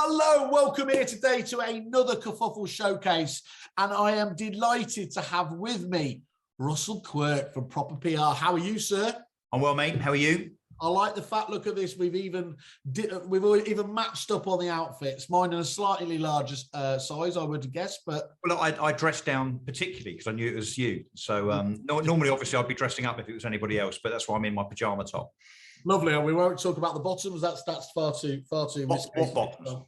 Hello, welcome here today to another Kerfuffle showcase, and I am delighted to have with me Russell Quirk from ProperPR. How are you, sir? I'm well, mate. How are you? I like the fat look of this. We've even matched up on the outfits. Mine in a slightly larger size, I would guess. But well, I dressed down particularly because I knew it was you. So normally, obviously, I'd be dressing up if it was anybody else, but that's why I'm in my pajama top. Lovely, and we won't talk about the bottoms. That's far too. What bottoms?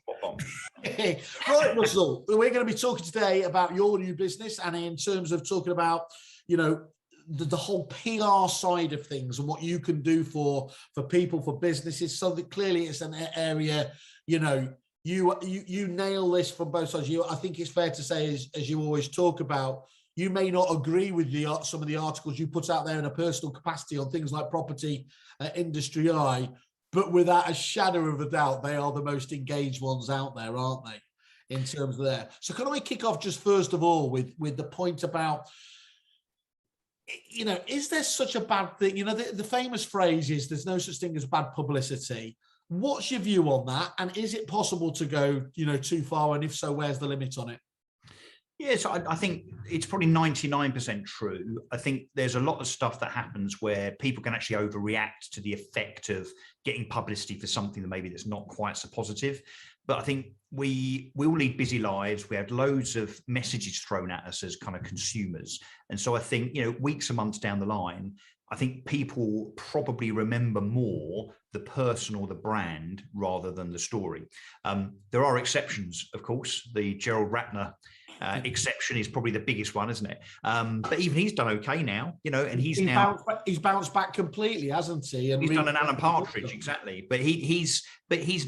Right, Russell. We're going to be talking today about your new business, and in terms of talking about, the whole PR side of things and what you can do for people, for businesses. So that clearly it's an area, you nail this from both sides. I think it's fair to say, as you always talk about, you may not agree with some of the articles you put out there in a personal capacity on things like property, industry eye, but without a shadow of a doubt, they are the most engaged ones out there, aren't they, in terms of there. So can we kick off just first of all with the point about, is there such a bad thing? The famous phrase is there's no such thing as bad publicity. What's your view on that? And is it possible to go, too far? And if so, where's the limit on it? Yes, I think it's probably 99% true. I think there's a lot of stuff that happens where people can actually overreact to the effect of getting publicity for something that maybe that's not quite so positive. But I think we all lead busy lives. We have loads of messages thrown at us as kind of consumers. And so I think, weeks and months down the line, I think people probably remember more the person or the brand rather than the story. There are exceptions, of course. The Gerald Ratner exception is probably the biggest one, isn't it? But even he's done okay now, and he's bounced back completely, hasn't he? And he's done an Alan Partridge, exactly. But he's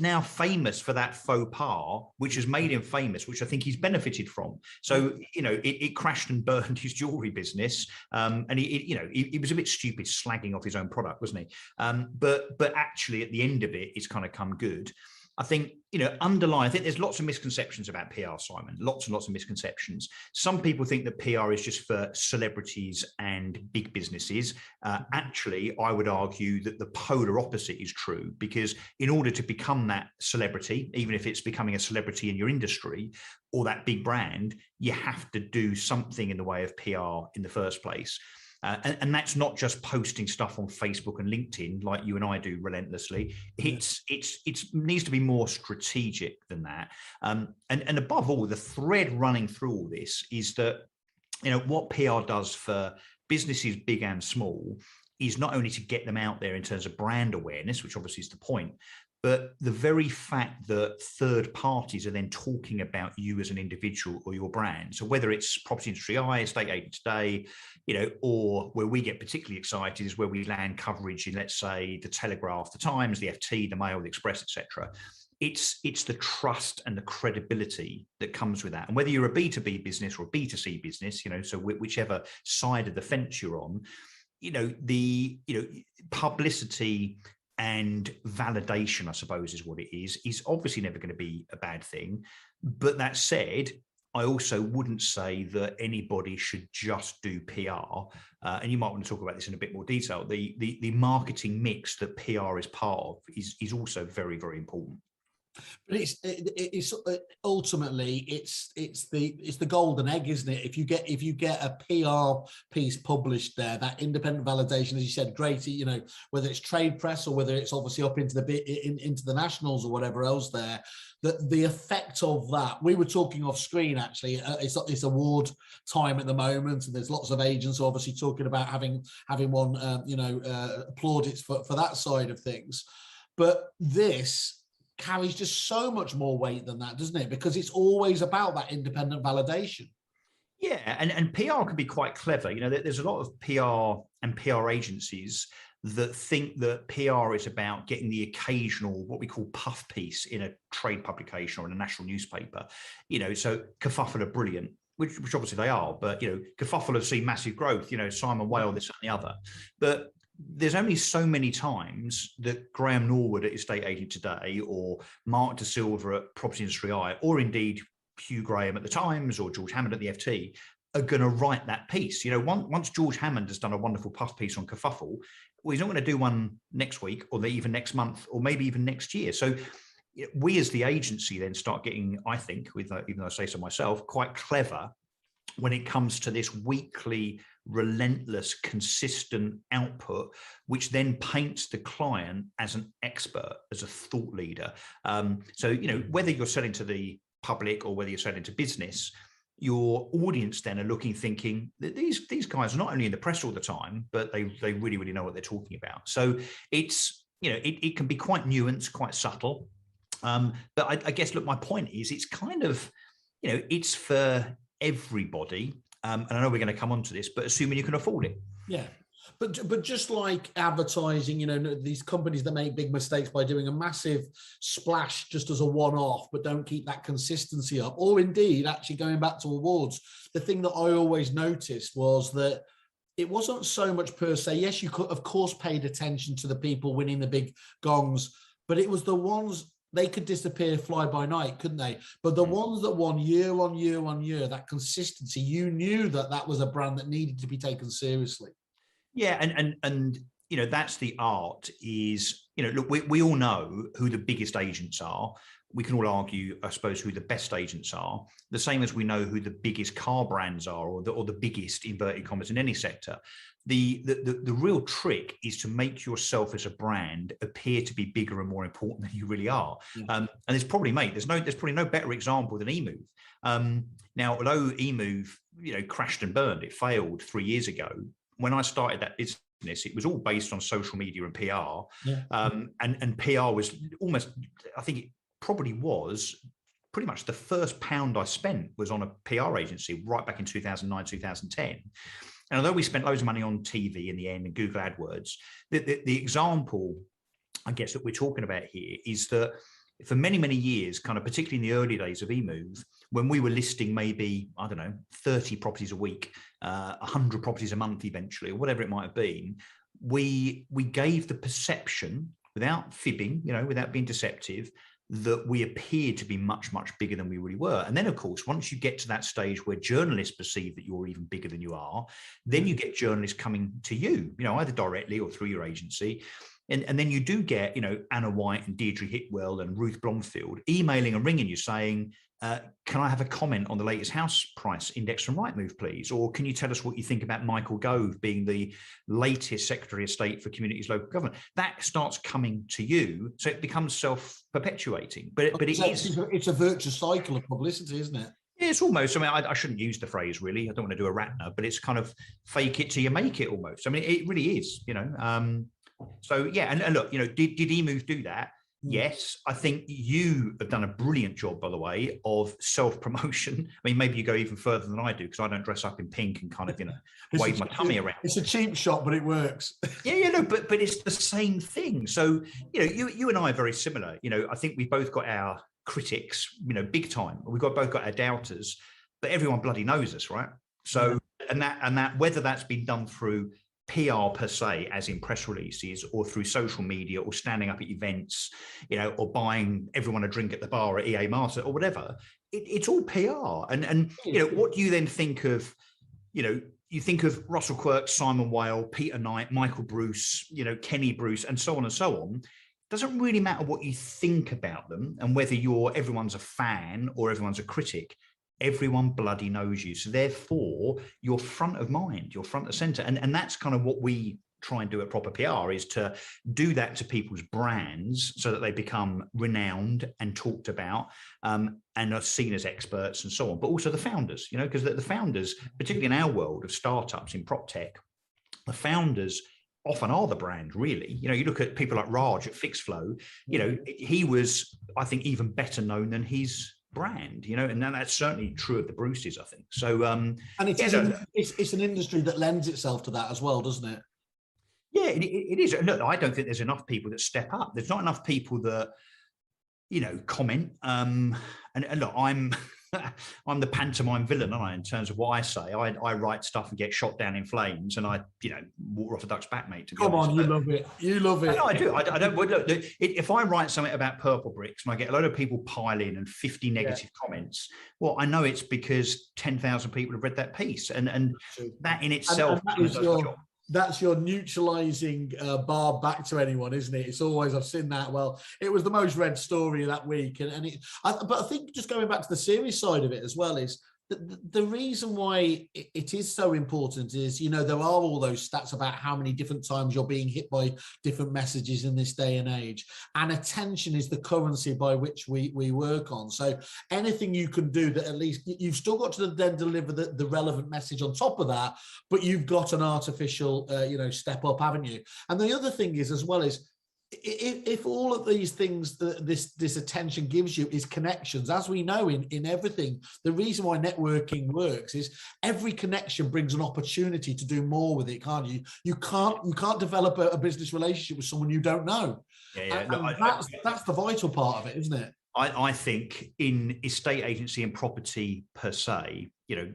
now famous for that faux pas, which has made him famous, which I think he's benefited from. So it crashed and burned his jewelry business, and he was a bit stupid slagging off his own product, wasn't he? But actually, at the end of it, it's kind of come good. I think, I think there's lots of misconceptions about PR, Simon, lots and lots of misconceptions. Some people think that PR is just for celebrities and big businesses. Actually, I would argue that the polar opposite is true, because in order to become that celebrity, even if it's becoming a celebrity in your industry or that big brand, you have to do something in the way of PR in the first place. And that's not just posting stuff on Facebook and LinkedIn like you and I do relentlessly. It needs to be more strategic than that. And above all, the thread running through all this is that, what PR does for businesses big and small is not only to get them out there in terms of brand awareness, which obviously is the point, but the very fact that third parties are then talking about you as an individual or your brand. So whether it's Property Industry Eye, Estate Agent Today, or where we get particularly excited is where we land coverage in, let's say, the Telegraph, the Times, the FT, the Mail, the Express, etc. It's the trust and the credibility that comes with that. And whether you're a B2B business or a B2C business, so whichever side of the fence you're on, the publicity and validation, I suppose, is what it is obviously never going to be a bad thing. But that said, I also wouldn't say that anybody should just do PR. And you might want to talk about this in a bit more detail. The marketing mix that PR is part of is also very, very important. But it's ultimately it's the golden egg, isn't it? If you get a PR piece published there, that independent validation, as you said, great. Whether it's trade press or whether it's obviously up into the nationals or whatever else there, that the effect of that. We were talking off screen actually. It's award time at the moment, and there's lots of agents obviously talking about having one plaudits for that side of things. But this carries just so much more weight than that, doesn't it? Because it's always about that independent validation. Yeah, and PR can be quite clever. There's a lot of PR and PR agencies that think that PR is about getting the occasional, what we call puff piece in a trade publication or in a national newspaper. So Kerfuffle are brilliant, which obviously they are, but, Kerfuffle have seen massive growth, Simon Whale, this and the other. But there's only so many times that Graham Norwood at Estate Agent Today or Mark De Silva at Property Industry Eye, or indeed Hugh Graham at the Times or George Hammond at the FT are going to write that piece. Once George Hammond has done a wonderful puff piece on Kerfuffle, well, he's not going to do one next week or even next month or maybe even next year. So we as the agency then start getting, I think, even though I say so myself, quite clever when it comes to this weekly, relentless, consistent output, which then paints the client as an expert, as a thought leader. So, whether you're selling to the public or whether you're selling to business, your audience then are looking, thinking that these guys are not only in the press all the time, but they really, really know what they're talking about. So it's, it can be quite nuanced, quite subtle. But I guess, look, my point is, it's kind of, it's for everybody. And I know we're going to come on to this, but assuming you can afford it. Yeah. But just like advertising, these companies that make big mistakes by doing a massive splash just as a one-off, but don't keep that consistency up, or indeed actually going back to awards, the thing that I always noticed was that it wasn't so much per se. Yes, you could, of course, paid attention to the people winning the big gongs, but it was the ones, they could disappear, fly by night, couldn't they? But the ones that won year on year on year, that consistency, you knew that was a brand that needed to be taken seriously. Yeah, and that's the art. Is, look, we all know who the biggest agents are. We can all argue, I suppose, who the best agents are. The same as we know who the biggest car brands are, or the biggest, inverted commas, in any sector. The real trick is to make yourself as a brand appear to be bigger and more important than you really are. And there's probably, there's probably no better example than eMove. Now, although eMove, crashed and burned, it failed 3 years ago. When I started that business, it was all based on social media and PR. And PR was almost, I think it probably was pretty much the first pound I spent was on a PR agency right back in 2009, 2010. And although we spent loads of money on TV in the end and Google AdWords, the example, I guess, that we're talking about here is that for many, many years, kind of particularly in the early days of eMove, when we were listing maybe, 30 properties a week, 100 properties a month eventually, or whatever it might have been, we gave the perception, without fibbing, without being deceptive, that we appeared to be much, much bigger than we really were. And then, of course, once you get to that stage where journalists perceive that you're even bigger than you are, then you get journalists coming to you, either directly or through your agency. And then you do get, Anna White and Deirdre Hitwell and Ruth Blomfield emailing and ringing you saying, can I have a comment on the latest house price index from Rightmove, please? Or can you tell us what you think about Michael Gove being the latest Secretary of State for Communities Local Government? That starts coming to you, so it becomes self-perpetuating. But it's a virtuous cycle of publicity, isn't it? It's almost, I shouldn't use the phrase really. I don't want to do a Ratner, but it's kind of fake it till you make it almost. It really is, So yeah, and look, did eMove do that? Yes, I think you have done a brilliant job, by the way, of self-promotion. Maybe you go even further than I do, because I don't dress up in pink and kind of, wave my tummy around. It's a cheap shot, but it works. No, but it's the same thing. So, you and I are very similar. I think we've both got our critics, big time. We've both got our doubters, but everyone bloody knows us, right? So, and that whether that's been done through PR per se, as in press releases, or through social media, or standing up at events, or buying everyone a drink at the bar at EA Master or whatever, it's all PR. And what do you then think of, you think of Russell Quirk, Simon Whale, Peter Knight, Michael Bruce, Kenny Bruce, and so on and so on. Doesn't really matter what you think about them and whether everyone's a fan or everyone's a critic. Everyone bloody knows you. So therefore, you're front of mind, you're front of center. And that's kind of what we try and do at ProperPR, is to do that to people's brands so that they become renowned and talked about, and are seen as experts and so on. But also the founders, because the founders, particularly in our world of startups in prop tech, the founders often are the brand, really. You look at people like Raj at FixFlow, he was, I think, even better known than his brand, and that's certainly true of the Bruces, I think. So and it's an industry that lends itself to that as well, doesn't it? Yeah, it is. Look, I don't think there's enough people that step up. There's not enough people that comment, and look, I'm the pantomime villain, aren't I, in terms of what I say. I write stuff and get shot down in flames, and I, water off a duck's back, mate. Come on, you love it. You love it. No, I do. I don't. Look, if I write something about purple bricks and I get a load of people pile in and 50 negative comments, well, I know it's because 10,000 people have read that piece, and that in itself does the job. that's your neutralizing bar back to anyone, isn't it? It's always, I've seen that. Well, it was the most read story of that week. But I think just going back to the serious side of it as well is the reason why it is so important is, you know, there are all those stats about how many different times you're being hit by different messages in this day and age. And attention is the currency by which we work on. So anything you can do that at least you've still got to then deliver the relevant message on top of that, but you've got an artificial, you know, step up, haven't you? And the other thing is as well is, if all of these things that this attention gives you is connections, as we know in everything, the reason why networking works is every connection brings an opportunity to do more with it, can't you? You can't develop a business relationship with someone you don't know. Yeah. And that's the vital part of it, isn't it? I think in estate agency and property per se, you know,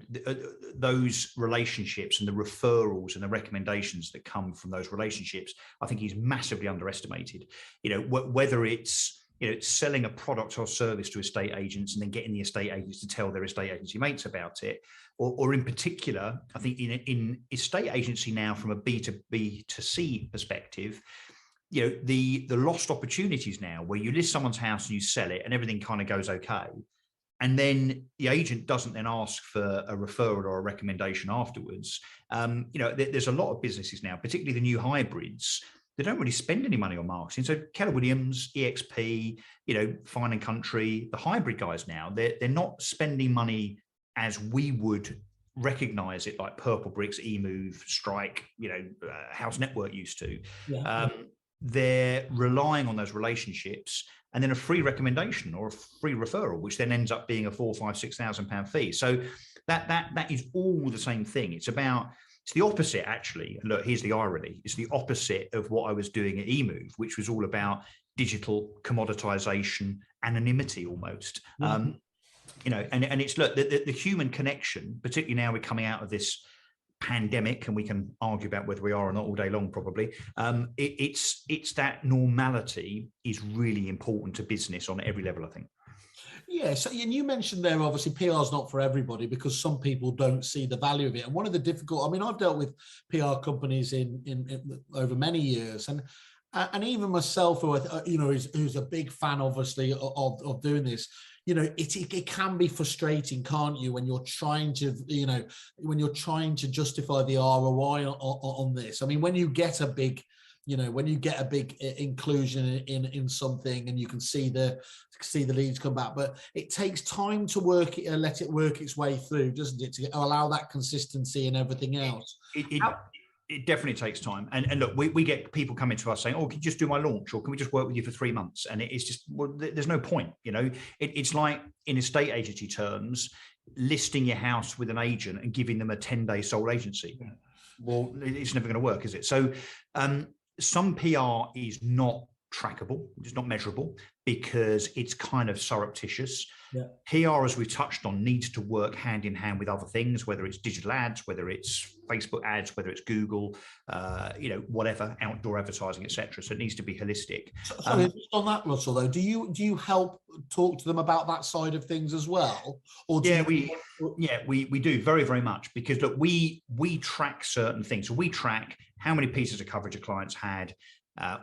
those relationships and the referrals and the recommendations that come from those relationships, I think is massively underestimated. You know, whether it's, you know, selling a product or service to estate agents and then getting the estate agents to tell their estate agency mates about it, or in particular, I think in estate agency now from a B2B to C perspective, you know, the lost opportunities now where you list someone's house and you sell it and everything kind of goes okay. And then the agent doesn't then ask for a referral or a recommendation afterwards. You know, there's a lot of businesses now, particularly the new hybrids, they don't really spend any money on marketing. So Keller Williams, EXP, you know, Fine and Country, the hybrid guys now, they're not spending money as we would recognize it, like Purple Bricks, eMove, Strike, you know, House Network used to. Yeah. They're relying on those relationships and then a free recommendation or a free referral, which then ends up being a £4,000, £5,000, £6,000 fee. So that is all the same thing. It's the opposite, actually. And look, here's the irony. It's the opposite of what I was doing at eMove, which was all about digital commoditization, anonymity almost. Mm-hmm. You know, and it's, look, the human connection, particularly now we're coming out of this pandemic, and we can argue about whether we are or not all day long, probably. It's that normality is really important to business on every level, I think. Yeah, so and you mentioned there, obviously, PR is not for everybody because some people don't see the value of it. And one of the difficult, I mean, I've dealt with PR companies in over many years, and even myself, who you know, who's a big fan, obviously, of doing this. You know, it can be frustrating, can't you, when you're trying to, you know, when you're trying to justify the ROI on this. I mean, when you get a big, you know, when you get a big inclusion in something and you can see the leads come back, but it takes time to work it and let it work its way through, doesn't it, to allow that consistency and everything else. It definitely takes time. And look, we get people coming to us saying, oh, can you just do my launch? Or can we just work with you for 3 months? And it's just, well, there's no point, you know. It's like in estate agency terms, listing your house with an agent and giving them a 10-day sole agency. Yeah. Well, it's never going to work, is it? So some PR is not trackable, it's not measurable, because it's kind of surreptitious. Yeah. PR, as we touched on, needs to work hand in hand with other things, whether it's digital ads, whether it's Facebook ads, whether it's Google, you know, whatever, outdoor advertising, etc. So it needs to be holistic. So just on that, Russell, though, do you help talk to them about that side of things as well? Or we do very, very much, because look, we track certain things. So we track how many pieces of coverage a client's had,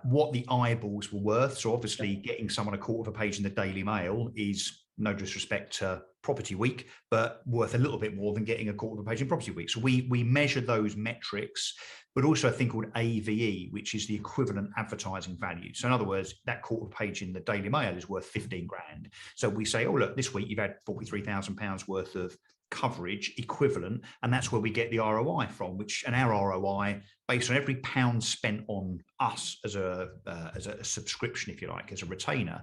what the eyeballs were worth. So obviously getting someone a quarter of a page in the Daily Mail is, no disrespect to Property Week, but worth a little bit more than getting a quarter of a page in Property Week. So we measure those metrics, but also a thing called AVE, which is the equivalent advertising value. So in other words, that quarter of a page in the Daily Mail is worth 15 grand. So we say, oh, look, this week you've had £43,000 worth of coverage equivalent, and that's where we get the ROI from, and our ROI, based on every pound spent on us as a subscription, if you like, as a retainer,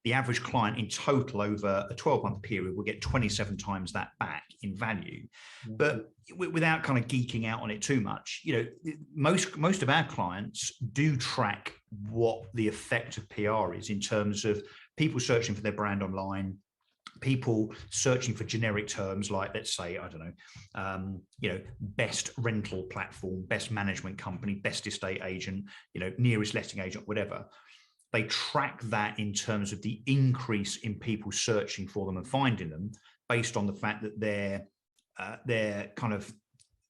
the average client in total over a 12-month period will get 27 times that back in value. Mm-hmm. But without kind of geeking out on it too much, you know, most of our clients do track what the effect of PR is in terms of people searching for their brand online, people searching for generic terms like, let's say, I don't know, you know, best rental platform, best management company, best estate agent, you know, nearest letting agent, whatever. They track that in terms of the increase in people searching for them and finding them, based on the fact that their kind of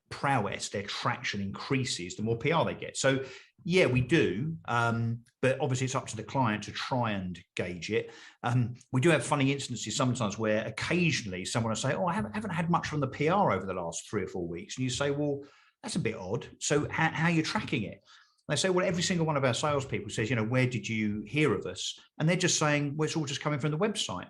prowess, their traction increases, the more PR they get. So yeah, we do. But obviously it's up to the client to try and gauge it. We do have funny instances sometimes where occasionally someone will say, oh, I haven't had much from the PR over the last 3 or 4 weeks. And you say, well, that's a bit odd. So how are you tracking it? They say, well, every single one of our salespeople says, where did you hear of us? And they're just saying, well, it's all just coming from the website.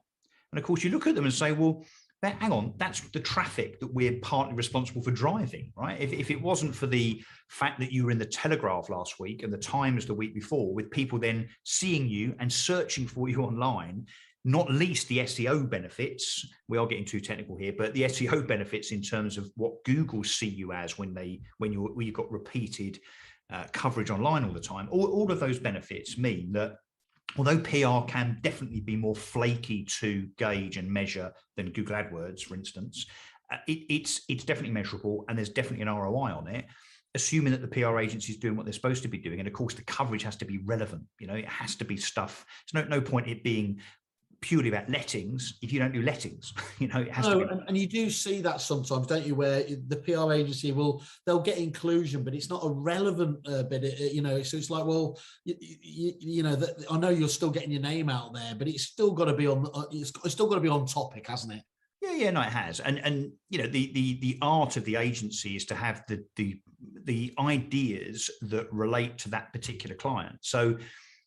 And of course, you look at them and say, well, hang on, that's the traffic that we're partly responsible for driving, right? If it wasn't for the fact that you were in the Telegraph last week and the Times the week before, with people then seeing you and searching for you online, not least the SEO benefits, we are getting too technical here, but the SEO benefits in terms of what Google see you as when you've got repeated coverage online all the time, all of those benefits mean that although PR can definitely be more flaky to gauge and measure than Google AdWords, for instance, it's definitely measurable and there's definitely an ROI on it, assuming that the PR agency is doing what they're supposed to be doing. And of course, the coverage has to be relevant. It has to be stuff. There's no point it being purely about lettings if you don't do lettings. It has to be. And you do see that sometimes, don't you, where the PR agency they'll get inclusion, but it's not a relevant bit, so it's like, well, I know you're still getting your name out there, but it's still got to be on topic, hasn't it? Yeah, no, it has. And the art of the agency is to have the ideas that relate to that particular client. So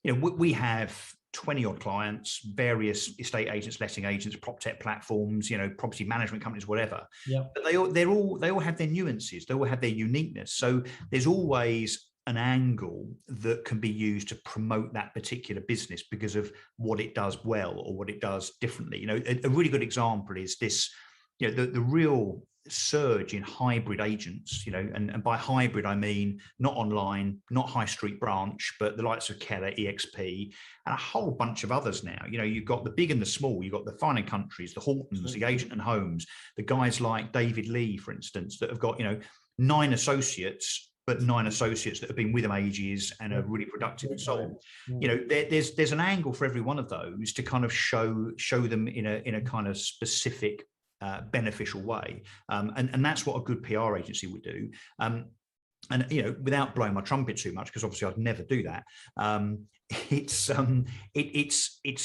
we have 20 odd clients, various estate agents, letting agents, prop tech platforms, property management companies, whatever. Yeah. But they all have their nuances. They all have their uniqueness. So there's always an angle that can be used to promote that particular business because of what it does well or what it does differently. A really good example is this, the real surge in hybrid agents, and by hybrid, I mean not online, not high street branch, but the likes of Keller, EXP, and a whole bunch of others now. You've got the big and the small, you've got the Fine & Countries, the Hortons, the Agent and Homes, the guys like David Lee, for instance, that have got, 9 associates, but 9 associates that have been with them ages and are really productive and so on. There's an angle for every one of those to kind of show them in a kind of specific beneficial way, and that's what a good PR agency would do. And without blowing my trumpet too much, because obviously I'd never do that. It's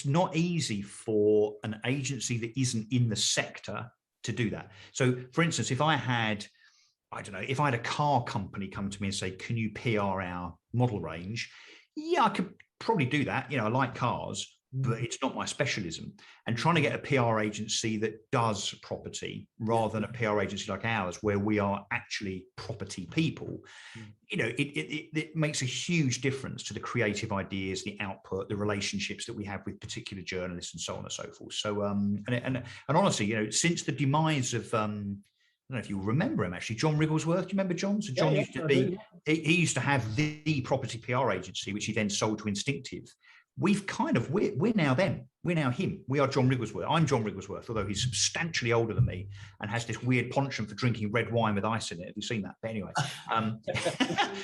not easy for an agency that isn't in the sector to do that. So, for instance, if I had a car company come to me and say, "Can you PR our model range?" Yeah, I could probably do that. I like cars, but it's not my specialism. And trying to get a PR agency that does property rather than a PR agency like ours, where we are actually property people, it makes a huge difference to the creative ideas, the output, the relationships that we have with particular journalists and so on and so forth. So, and honestly, since the demise of, I don't know if you remember him, actually, John Wrigglesworth. Do you remember John? So John used to be, he used to have the property PR agency, which he then sold to Instinctive. We're now them. We're now him. We are John Wrigglesworth. I'm John Wrigglesworth, although he's substantially older than me and has this weird penchant for drinking red wine with ice in it. Have you seen that? But anyway,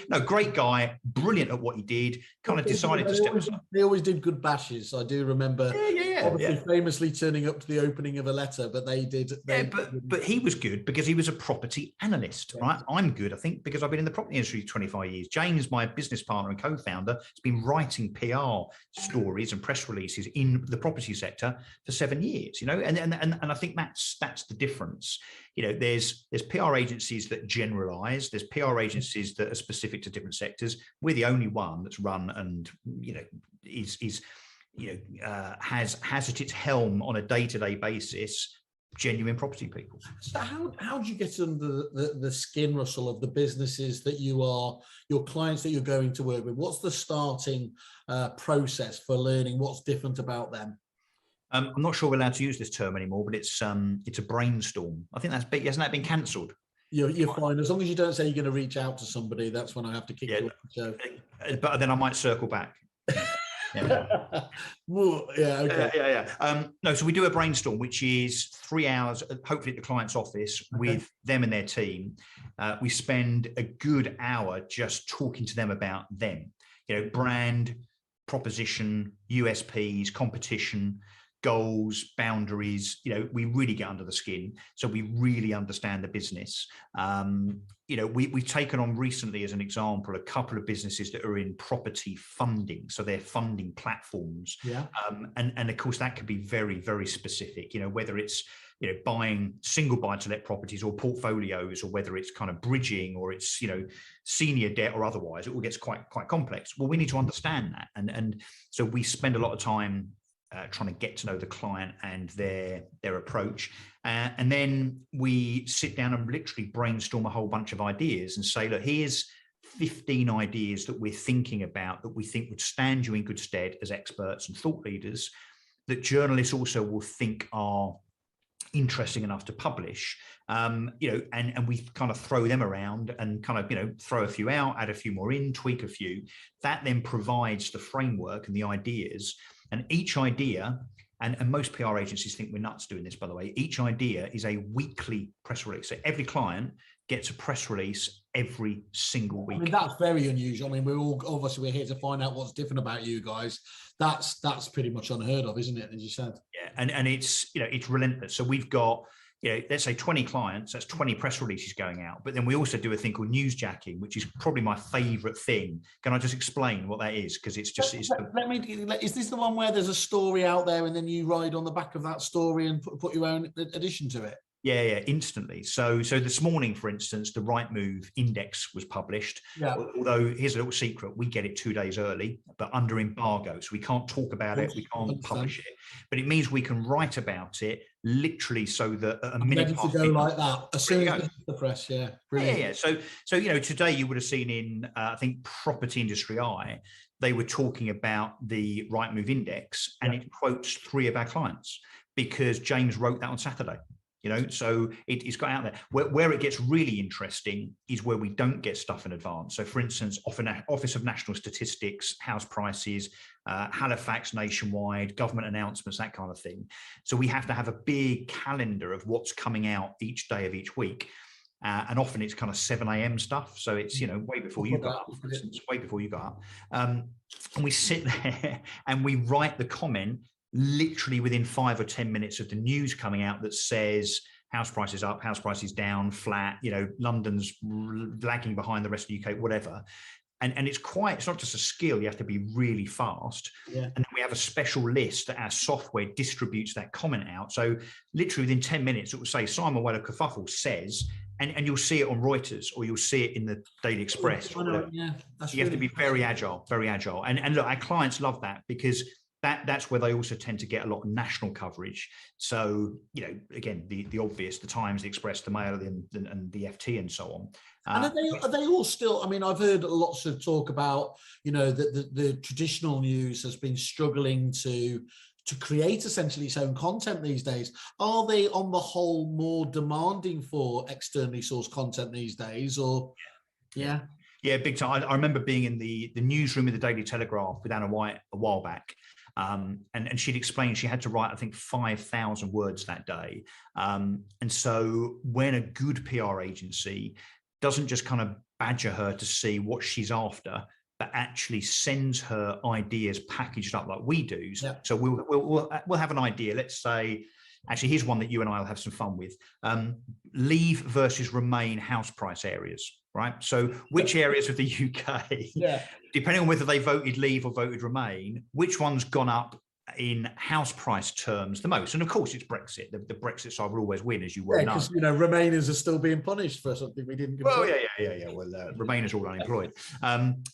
no, great guy, brilliant at what he did. Kind of decided to step aside. They always did good bashes. I do remember. Obviously, famously turning up to the opening of a letter, but they did. But he was good because he was a property analyst, right? I'm good, I think, because I've been in the property industry 25 years. James, my business partner and co-founder, has been writing PR stories and press releases in the property sector for 7 years. And I think that's the difference. There's PR agencies that generalize. There's PR agencies that are specific to different sectors. We're the only one that's run and has at its helm on a day-to-day basis genuine property people. So how do you get under the skin, Russell, of the businesses that your clients that you're going to work with? What's the starting process for learning what's different about them? I'm not sure we're allowed to use this term anymore, but it's a brainstorm. I think that's big. Hasn't that been cancelled? You're fine. As long as you don't say you're going to reach out to somebody, that's when I have to kick you off the show. But then I might circle back. Okay. No, so we do a brainstorm, which is 3 hours, hopefully at the client's office, with them and their team. We spend a good hour just talking to them about them, brand, proposition, USPs, competition, goals, boundaries. We really get under the skin, so we really understand the business. we've taken on recently as an example, a couple of businesses that are in property funding. So they're funding platforms. Yeah. And of course, that could be very, very specific, whether it's, buying single buy to let properties or portfolios, or whether it's kind of bridging, or it's, senior debt or otherwise, it all gets quite complex. Well, we need to understand that. And so we spend a lot of time trying to get to know the client and their approach. And then we sit down and literally brainstorm a whole bunch of ideas and say, look, here's 15 ideas that we're thinking about that we think would stand you in good stead as experts and thought leaders, that journalists also will think are interesting enough to publish, and we kind of throw them around and kind of, throw a few out, add a few more in, tweak a few. That then provides the framework and the ideas. And each idea, and most PR agencies think we're nuts doing this, by the way, each idea is a weekly press release. So every client gets a press release every single week. I mean, that's very unusual. I mean, we're here to find out what's different about you guys. That's pretty much unheard of, isn't it? As you said. Yeah, and it's it's relentless. So we've got let's say 20 clients. That's 20 press releases going out. But then we also do a thing called newsjacking, which is probably my favorite thing. Can I just explain what that is? Because it's just is this the one where there's a story out there and then you ride on the back of that story and put your own addition to it? Yeah, instantly. So this morning, for instance, the Rightmove index was published. Yeah. Although here's a little secret, we get it 2 days early, but under embargo. So we can't talk about it, we can't publish it. But it means we can write about it literally so that a minute ready to go like that as soon as the press. Yeah. Brilliant. Yeah. So today you would have seen in I think Property Industry Eye, they were talking about the Rightmove index, and it quotes 3 of our clients because James wrote that on Saturday. So it's got out there. Where it gets really interesting is where we don't get stuff in advance. So, for instance, Office of National Statistics, house prices, Halifax nationwide, government announcements, that kind of thing. So we have to have a big calendar of what's coming out each day of each week. And often it's kind of 7 a.m. stuff. So it's, way before you got up, for instance, way before you got up. And we sit there and we write the comment literally within 5 or 10 minutes of the news coming out that says house prices up, house prices down, flat, London's lagging behind the rest of the UK, whatever. And it's not just a skill, you have to be really fast. Yeah. And then we have a special list that our software distributes that comment out. So literally within 10 minutes, it will say Simon Weller Kerfuffle says, and you'll see it on Reuters or you'll see it in the Daily Express. Yeah, you have to be very agile, very agile. And look, our clients love that because that's where they also tend to get a lot of national coverage. So, again, the obvious, the Times, the Express, the Mail, and the FT and so on. And are they all still, I mean, I've heard lots of talk about, that the traditional news has been struggling to create essentially its own content these days. Are they on the whole more demanding for externally sourced content these days, or? Yeah. Yeah, big time. I remember being in the newsroom of the Daily Telegraph with Anna White a while back. And she'd explained she had to write, I think, 5,000 words that day. And so when a good PR agency doesn't just kind of badger her to see what she's after, but actually sends her ideas packaged up like we do. Yeah. So we'll have an idea. Let's say, actually, here's one that you and I will have some fun with. Leave versus remain house price areas, right? So which areas of the UK, depending on whether they voted leave or voted remain, which one's gone up in house price terms the most? And of course, it's Brexit. The Brexit side will always win, as you well know. Because, Remainers are still being punished for something we didn't control. Well, yeah. Well, Remainers are all unemployed.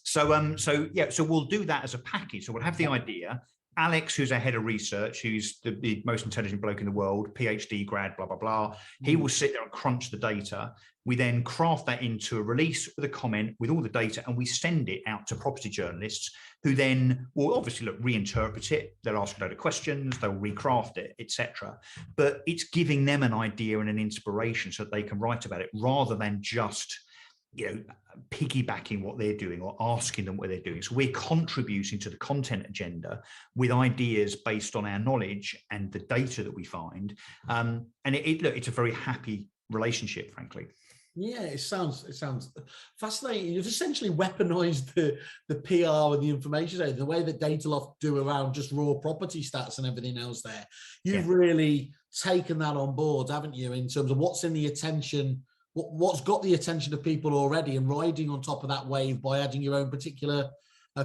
So we'll do that as a package. So we'll have the idea. Alex, who's our head of research, who's the most intelligent bloke in the world, PhD grad, blah, blah, blah. He will sit there and crunch the data. We then craft that into a release with a comment with all the data, and we send it out to property journalists who then will obviously reinterpret it. They'll ask a load of questions, they'll recraft it, etc. But it's giving them an idea and an inspiration so that they can write about it rather than just piggybacking what they're doing or asking them what they're doing. So we're contributing to the content agenda with ideas based on our knowledge and the data that we find. And it's a very happy relationship, frankly. Yeah, it sounds fascinating. You've essentially weaponized the PR and the information, the way that Dataloft do around just raw property stats and everything else there. You've really taken that on board, haven't you, in terms of what's in the attention what's got the attention of people already, and riding on top of that wave by adding your own particular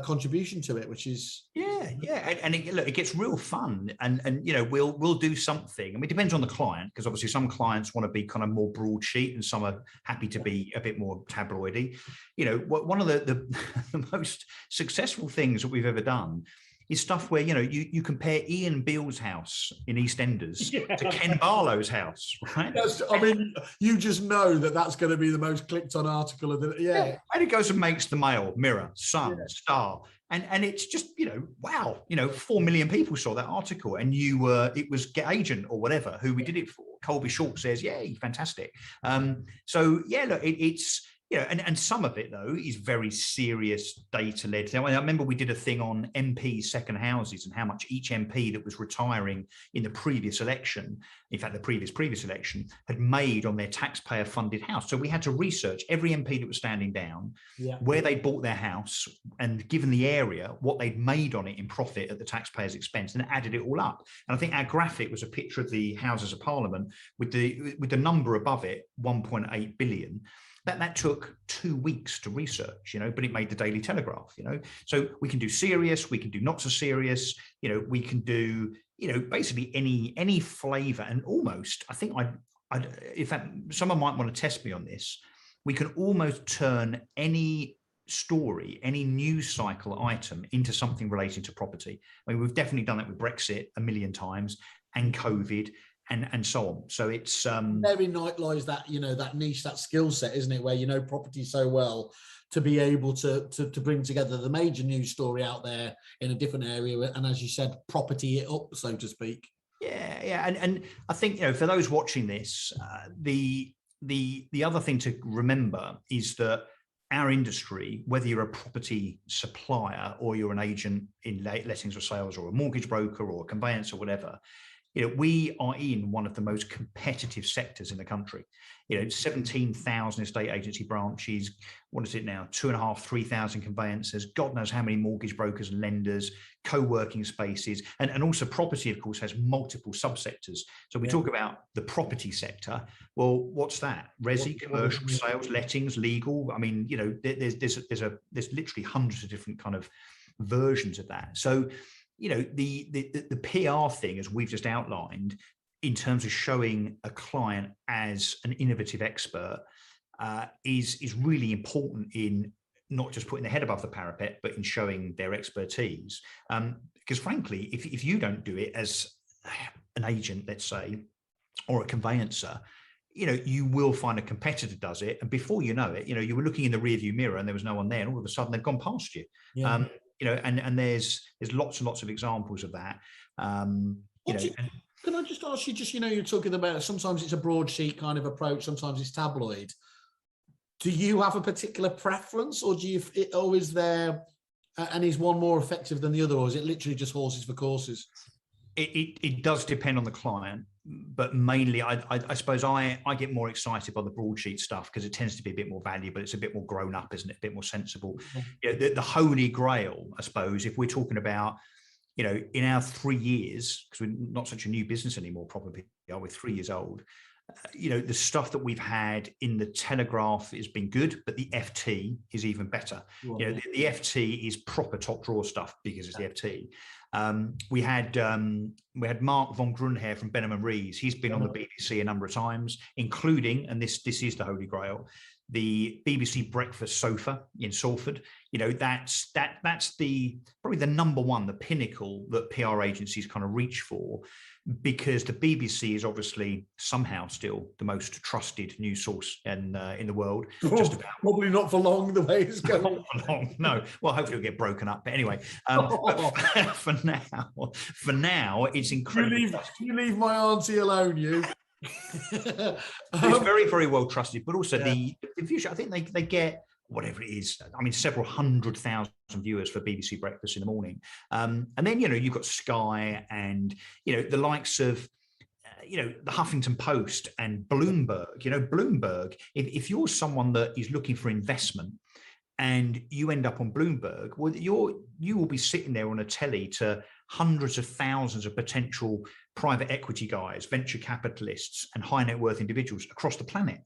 contribution to it, which is and look, it gets real fun, and you know, we'll do something. I mean, it depends on the client, because obviously some clients want to be kind of more broadsheet and some are happy to be a bit more tabloidy. You know, one of the the most successful things that we've ever done is stuff where, you know, you compare Ian Beale's house in EastEnders to Ken Barlow's house, right? Yes, I mean, you just know that that's going to be the most clicked on article of the And it goes and makes the Mail, Mirror, Sun, Star, and it's just, you know, wow, you know, 4 million people saw that article, and it was Get Agent or whatever who we did it for. Colby Short says, yay, fantastic. So yeah, look, it's, you know, and some of it though is very serious data led. Now, I remember we did a thing on MP second houses and how much each MP that was retiring in the previous election, in fact, the previous election, had made on their taxpayer funded house. So we had to research every MP that was standing down, where they bought their house, and given the area, what they'd made on it in profit at the taxpayer's expense, and added it all up. And I think our graphic was a picture of the Houses of Parliament with the number above it, 1.8 billion. That took 2 weeks to research, you know, but it made the Daily Telegraph, you know. So we can do serious, we can do not so serious, you know, we can do, you know, basically any flavor. And almost, I think in fact, someone might want to test me on this. We can almost turn any story, any news cycle item into something related to property. I mean, we've definitely done that with Brexit a million times, and COVID, and so on. So it's very night lies that, you know, that niche, that skill set, isn't it, where you know property so well to be able to bring together the major news story out there in a different area, and as you said, property it up, so to speak. And I think, you know, for those watching this, the other thing to remember is that our industry, whether you're a property supplier or you're an agent in lettings or sales or a mortgage broker or a conveyance or whatever, you know, we are in one of the most competitive sectors in the country. You know, 17,000 estate agency branches. What is it now? 2,500, 3,000 conveyancers. God knows how many mortgage brokers and lenders, co-working spaces, and also property, of course, has multiple subsectors. So we talk about the property sector. Well, what's that? Resi, commercial, sales, lettings, legal. I mean, you know, there's literally hundreds of different kind of versions of that. So, you know, the PR thing, as we've just outlined, in terms of showing a client as an innovative expert, is really important in not just putting their head above the parapet, but in showing their expertise. Because frankly, if you don't do it as an agent, let's say, or a conveyancer, you know, you will find a competitor does it, and before you know it, you know, you were looking in the rearview mirror and there was no one there, and all of a sudden they've gone past you. You know, and there's lots and lots of examples of that. You know, can I just ask you, just, you know, you're talking about sometimes it's a broadsheet kind of approach, sometimes it's tabloid. Do you have a particular preference, or or is there, and is one more effective than the other, or is it literally just horses for courses? It does depend on the client, but mainly I suppose I get more excited by the broadsheet stuff because it tends to be a bit more valuable. It's a bit more grown up, isn't it? A bit more sensible. You know, the holy grail, I suppose, if we're talking about, you know, in our 3 years, because we're not such a new business anymore, probably, we're 3 years old. You know, the stuff that we've had in the Telegraph has been good, but the FT is even better. You know, the FT is proper top drawer stuff because it's the FT. We had Mark von Grunhair from Benham & Rees. He's been on the BBC a number of times, including, and this is the holy grail, the BBC Breakfast Sofa in Salford. You know, that's probably the number one, the pinnacle that PR agencies kind of reach for, because the BBC is obviously somehow still the most trusted news source in the world. Just about. Probably not for long, the way it's going. Not for long, no. Well, hopefully it'll get broken up. But anyway, but for now, it's incredible. You leave my auntie alone, you. It's very, very well trusted, but also the future. I think they get whatever it is. I mean, several 100,000 viewers for BBC Breakfast in the morning, and then, you know, you've got Sky and, you know, the likes of, you know, the Huffington Post and Bloomberg. You know, Bloomberg. If you're someone that is looking for investment and you end up on Bloomberg, well, you will be sitting there on a telly to hundreds of thousands of potential private equity guys, venture capitalists, and high net worth individuals across the planet.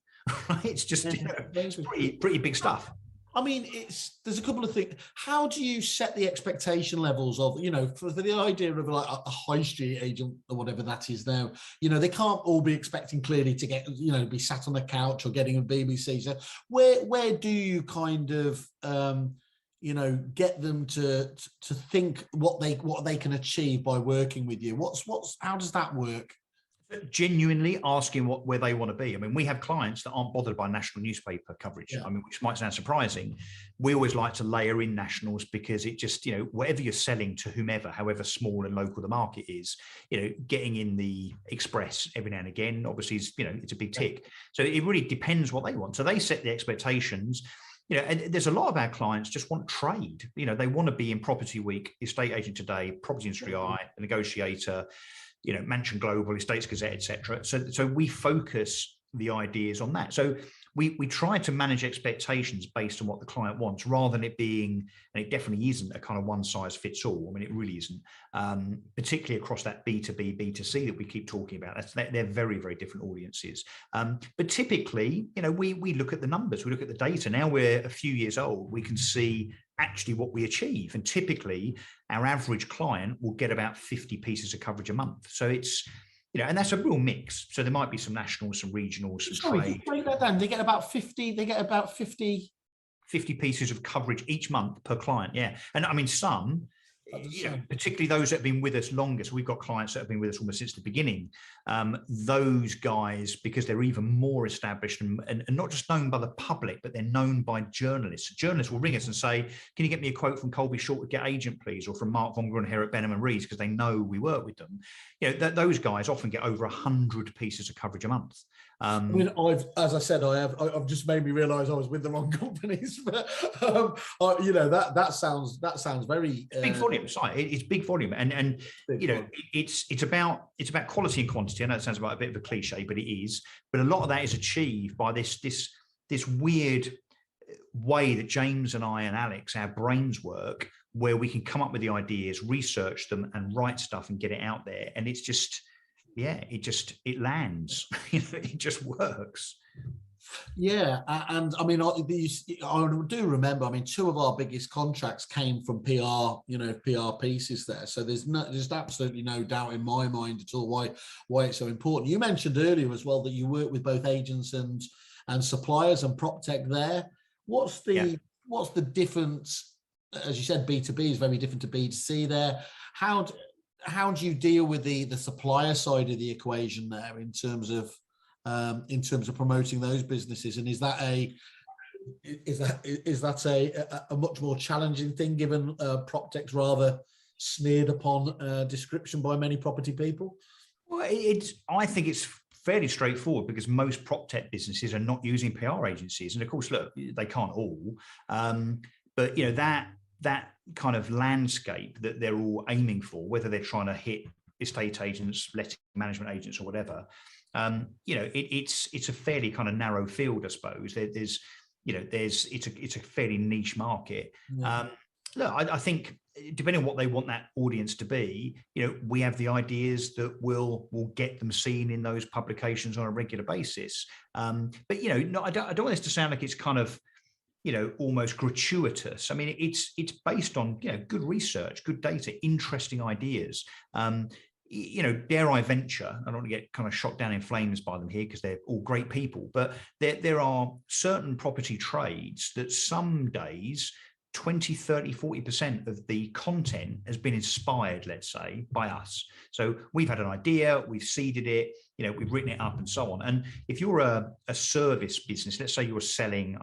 right? It's just, it's pretty big stuff. I mean, there's a couple of things. How do you set the expectation levels of, for the idea of like a high street agent or whatever that is now, they can't all be expecting clearly to get, be sat on the couch or getting a BBC. So where do you kind of, get them to think what they can achieve by working with you? How does that work? Genuinely asking where they want to be. I mean, we have clients that aren't bothered by national newspaper coverage. Yeah. I mean, which might sound surprising. We always like to layer in nationals because it just, whatever you're selling to whomever, however small and local the market is, getting in the Express every now and again, obviously is, it's a big tick. So it really depends what they want. So they set the expectations. And there's a lot of our clients just want trade. They want to be in Property Week, Estate Agent Today, Property Industry Eye, a negotiator, Mansion Global, Estates Gazette, etc. So we focus the ideas on that. So we try to manage expectations based on what the client wants, rather than it being, and it definitely isn't a kind of one size fits all. I mean, it really isn't, particularly across that B2B, B2C that we keep talking about. They're very, very different audiences. But typically, we look at the numbers, we look at the data. Now we're a few years old, we can see actually what we achieve. And typically our average client will get about 50 pieces of coverage a month. So it's, and that's a real mix. So there might be some national, some regional, some trade. Break that down. They get about 50 pieces of coverage each month per client. Yeah. And I mean, some, particularly those that have been with us longer. So we've got clients that have been with us almost since the beginning. Those guys, because they're even more established and not just known by the public, but they're known by journalists. Journalists will ring us and say, can you get me a quote from Colby Short at Get Agent, please? Or from Mark Von Grun here at Benham & Reeves, because they know we work with them. Those guys often get over 100 pieces of coverage a month. I mean, as I said, I've just made me realise I was with the wrong companies. But that sounds very big volume. Sorry, it's big volume, and it's about quality and quantity. I know it sounds like a bit of a cliche, but it is. But a lot of that is achieved by this weird way that James and I and Alex, our brains work, where we can come up with the ideas, research them, and write stuff and get it out there. And it's just. Yeah, it lands. It just works. Yeah, and I mean, I do remember. I mean, 2 of our biggest contracts came from PR, PR pieces there. So there's absolutely no doubt in my mind at all why it's so important. You mentioned earlier as well that you work with both agents and suppliers and prop tech there. What's the difference? As you said, B2B is very different to B2C there. How do you deal with the supplier side of the equation there in terms of promoting those businesses? And is that a much more challenging thing, given PropTech's rather sneered upon description by many property people? Well, I think it's fairly straightforward, because most PropTech businesses are not using PR agencies, and of course, look, they can't all, but that kind of landscape that they're all aiming for, whether they're trying to hit estate agents, letting management agents, or whatever, it's a fairly kind of narrow field, I suppose. It's a fairly niche market. Yeah. Look, I think depending on what they want that audience to be, we have the ideas that will get them seen in those publications on a regular basis. But I don't want this to sound like it's kind of almost gratuitous. I mean, it's based on good research, good data, interesting ideas. Dare I venture, I don't want to get kind of shot down in flames by them here, because they're all great people, but there are certain property trades that some days 20, 30, 40% of the content has been inspired, let's say, by us. So we've had an idea, we've seeded it, we've written it up and so on. And if you're a service business, let's say you're selling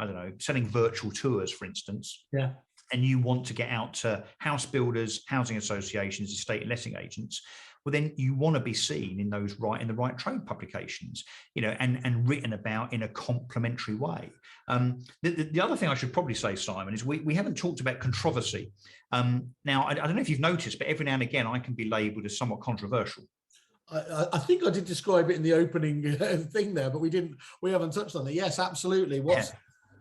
virtual tours, for instance, yeah, and you want to get out to house builders, housing associations, estate and letting agents, well, then you want to be seen in the right trade publications, and written about in a complimentary way. The other thing I should probably say, Simon, is we haven't talked about controversy. Now, I don't know if you've noticed, but every now and again, I can be labelled as somewhat controversial. I think I did describe it in the opening thing there, but we haven't touched on it. Yes, absolutely. Well,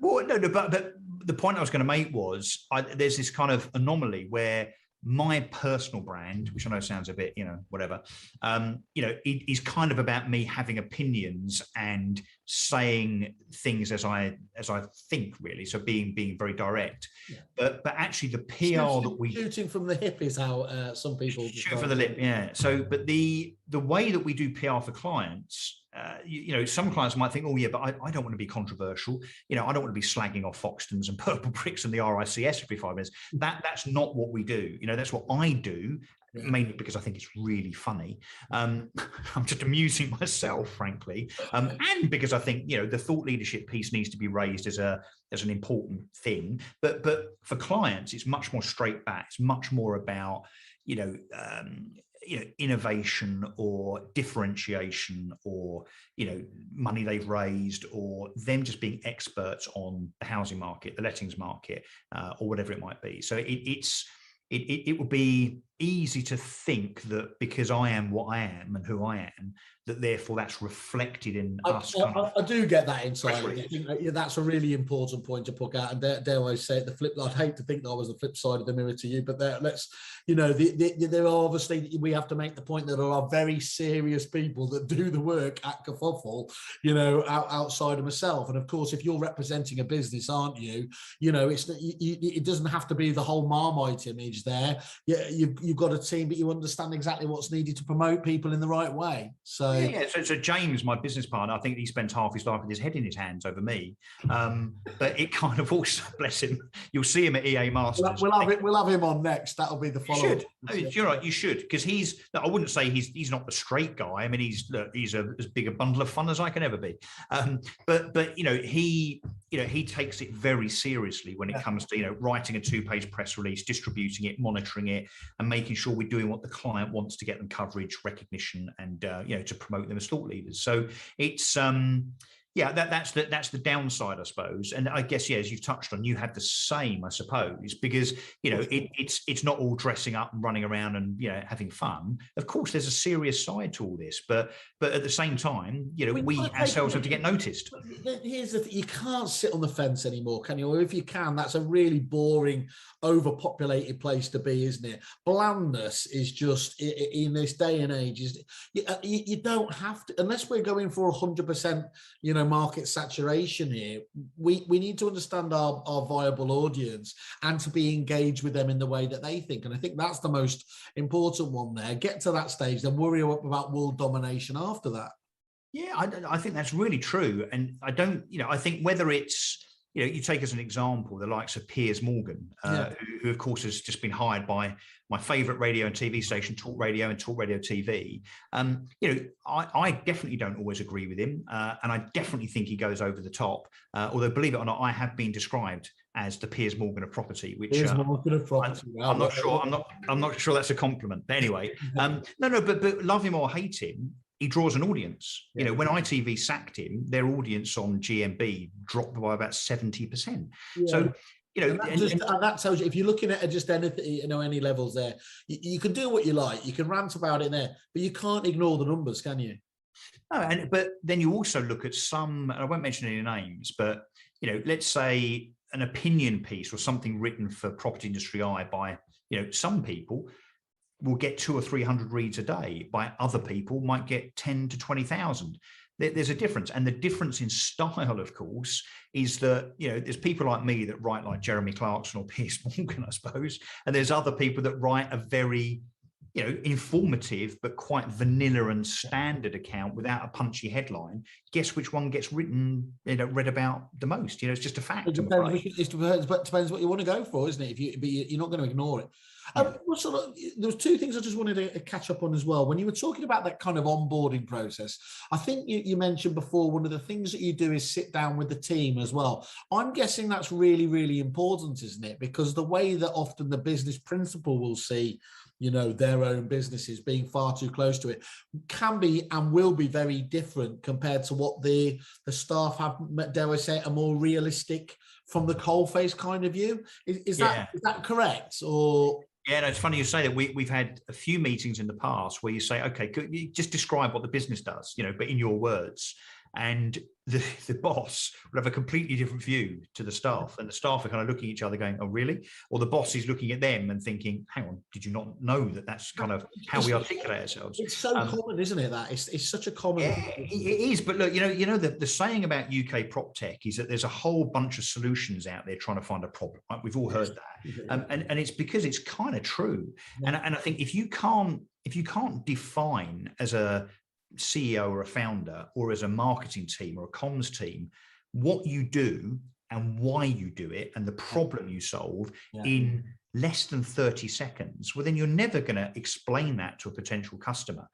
no, but the point I was going to make was there's this kind of anomaly where my personal brand, which I know sounds a bit, whatever, it is kind of about me having opinions and saying things as I think, really. So being very direct. Yeah. But actually the PR that we shooting from the hip is how some people shoot from the lip. Yeah. So, but the way that we do PR for clients, some clients might think, oh yeah, but I don't want to be controversial. I don't want to be slagging off Foxtons and Purple Bricks and the RICS every 5 minutes. That's not what we do. That's what I do. Yeah. Mainly because I think it's really funny. I'm just amusing myself, frankly, and because I think the thought leadership piece needs to be raised as an important thing. But for clients, it's much more straight back. It's much more about innovation or differentiation or money they've raised or them just being experts on the housing market, the lettings market, or whatever it might be. So it would be easy to think that because I am what I am and who I am, that therefore that's reflected in us. I do get that insight. I think that's a really important point to put out. And dare I say it, the flip. I'd hate to think that I was the flip side of the mirror to you, but there are obviously, we have to make the point that there are very serious people that do the work at Kerfuffle, outside of myself. And of course, if you're representing a business, aren't you? It doesn't have to be the whole Marmite image there. You've got a team, but you understand exactly what's needed to promote people in the right way. So So James, my business partner, I think he spends half his life with his head in his hands over me. But it kind of also, bless him, you'll see him at EA Masters. We'll have him on next. That'll be the follow-up. You're right, you should, because I wouldn't say he's not the straight guy. I mean, he's as big a bundle of fun as I can ever be. But he takes it very seriously when it comes to writing a 2-page press release, distributing it, monitoring it, and making sure we're doing what the client wants to get them coverage, recognition, and to promote them as thought leaders. So it's that's the downside, I suppose. And I guess, as you've touched on, you had the same, I suppose, because it's not all dressing up and running around and having fun. Of course, there's a serious side to all this, but at the same time, we ourselves have to get noticed. Here's the thing: you can't sit on the fence anymore, can you? Or if you can, that's a really boring, overpopulated place to be, isn't it? Blandness is just in this day and age. You don't have to, unless we're going for 100%, market saturation here. We need to understand our viable audience and to be engaged with them in the way that they think. And I think that's the most important one there. Get to that stage, then worry about world domination after that. Yeah, I think that's really true. And I don't, I think whether it's, you take as an example the likes of Piers Morgan, who of course has just been hired by my favorite radio and TV station, Talk Radio and Talk Radio TV. I definitely don't always agree with him, and I definitely think he goes over the top. Although, believe it or not, I have been described as the Piers Morgan of property, which I'm not sure. I'm not sure that's a compliment. But anyway, but love him or hate him, he draws an audience. When ITV sacked him, their audience on GMB dropped by about 70%. Yeah. So, and that tells you, if you're looking at just anything, any levels there, you can do what you like, you can rant about it there, but you can't ignore the numbers, can you? No, but then you also look at some, and I won't mention any names, but let's say an opinion piece or something written for Property Industry Eye by some people will get 200 or 300 reads a day. By other people might get 10 to 20,000. There's a difference. And the difference in style, of course, is that, there's people like me that write like Jeremy Clarkson or Piers Morgan, I suppose. And there's other people that write a very, informative, but quite vanilla and standard account without a punchy headline. Guess which one gets written, read about the most? It's just a fact. It depends what you want to go for, isn't it? But you're not going to ignore it. There was two things I just wanted to catch up on as well. When you were talking about that kind of onboarding process, I think you mentioned before, one of the things that you do is sit down with the team as well. I'm guessing that's really, really important, isn't it? Because the way that often the business principal will see, their own businesses being far too close to it can be and will be very different compared to what the staff have, dare I say, a more realistic from the coalface kind of view. Is that correct? Or yeah, no, it's funny you say that. We've had a few meetings in the past where you say, okay, could you just describe what the business does, but in your words. and the boss will have a completely different view to the staff, and the staff are kind of looking at each other going, oh really? Or the boss is looking at them and thinking, hang on, did you not know that that's kind of how we articulate ourselves? It's so common, isn't it? That it's such a common thing. It is. But look, the saying about UK prop tech is that there's a whole bunch of solutions out there trying to find a problem, right? We've all heard that. And it's because it's kind of true. And I think if you can't define as a CEO or a founder or as a marketing team or a comms team what you do and why you do it and the problem you solve in less than 30 seconds, well, then you're never going to explain that to a potential customer.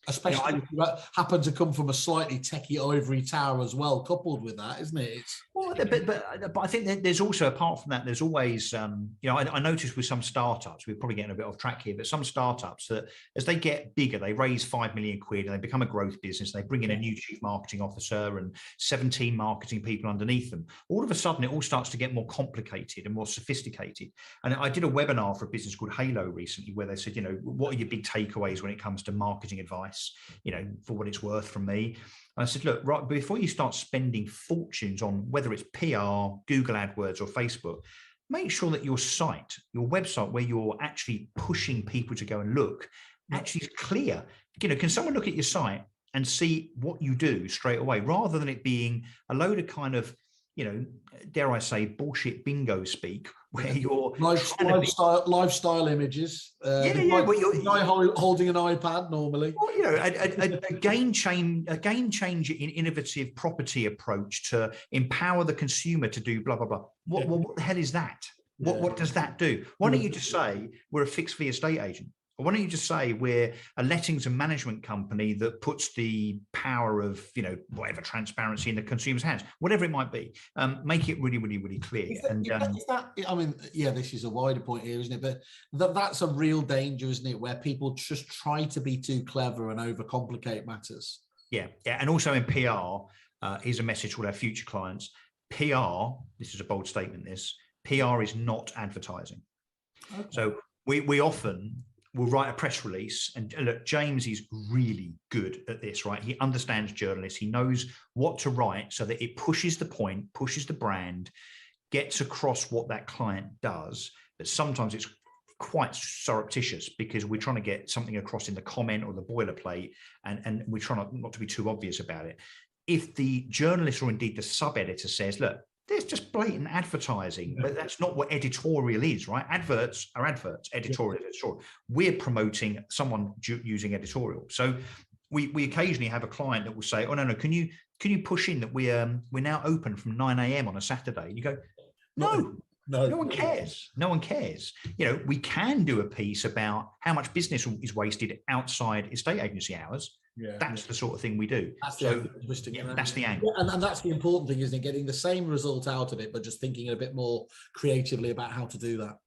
Especially if you happen to come from a slightly techie ivory tower as well, coupled with that, isn't it? But I think there's also, apart from that, there's always, I noticed with some startups, we're probably getting a bit off track here, but some startups that as they get bigger, they raise 5 million quid and they become a growth business, they bring in a new chief marketing officer and 17 marketing people underneath them. All of a sudden, it all starts to get more complicated and more sophisticated. And I did a webinar for a business called Halo recently where they said, what are your big takeaways when it comes to marketing advice, for what it's worth from me? And I said, look, right, before you start spending fortunes on whether it's PR, Google AdWords or Facebook, make sure that your site, your website where you're actually pushing people to go and look, actually is clear. Can someone look at your site and see what you do straight away rather than it being a load of kind of, dare I say, bullshit bingo speak, where you're lifestyle images. Guy holding an iPad normally. Well, a game changer in innovative property approach to empower the consumer to do blah blah blah. What the hell is that? What does that do? Why don't you just say we're a fixed fee estate agent? Or why don't you just say we're a lettings and management company that puts the power of, whatever transparency in the consumer's hands, whatever it might be, make it really, really, really clear. This is a wider point here, isn't it? But that's a real danger, isn't it? Where people just try to be too clever and overcomplicate matters. Yeah. And also in PR, here's a message to all our future clients. PR, this is a bold statement, PR is not advertising. Okay. So we often will write a press release, and look, James is really good at this, right? He understands journalists. He knows what to write so that it pushes the point, pushes the brand, gets across what that client does. But sometimes it's quite surreptitious because we're trying to get something across in the comment or the boilerplate, and we're trying not to be too obvious about it. If the journalist or indeed the sub-editor says, look, there's just blatant advertising, but that's not what editorial is, right? Adverts are adverts, editorial. We're promoting someone using editorial. So we occasionally have a client that will say, oh, no, can you push in that we're now open from 9 a.m. on a Saturday? And you go, no one cares. No one cares. We can do a piece about how much business is wasted outside estate agency hours. That's the sort of thing we do. That's that's the angle. And that's the important thing, isn't it? Getting the same result out of it, but just thinking a bit more creatively about how to do that.